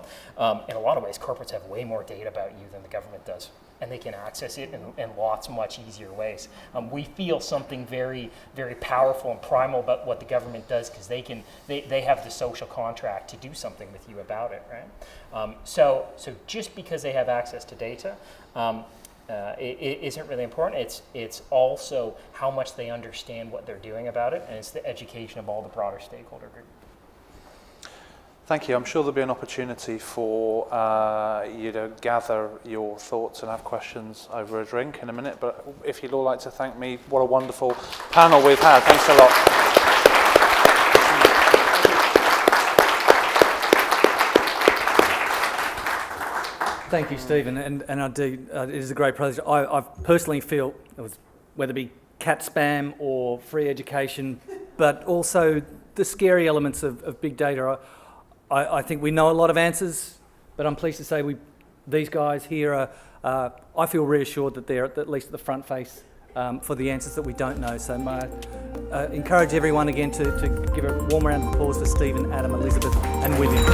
in a lot of ways, corporates have way more data about you than the government does, and they can access it in lots much easier ways. We feel something very, very powerful and primal about what the government does because they have the social contract to do something with you about it, right? So just because they have access to data, it isn't really important. It's also how much they understand what they're doing about it, and it's the education of all the broader stakeholder group. Thank you. I'm sure there'll be an opportunity for you to gather your thoughts and have questions over a drink in a minute, but if you'd all like to thank me, what a wonderful panel we've had. Thanks a lot. Thank you, Stephen, and I do. It is a great pleasure. I personally feel it was whether it be cat spam or free education, but also the scary elements of big data. I think we know a lot of answers, but I'm pleased to say these guys here are. I feel reassured that they're at least at the front face for the answers that we don't know. So I encourage everyone again to give a warm round of applause to Stephen, Adam, Elizabeth, and William.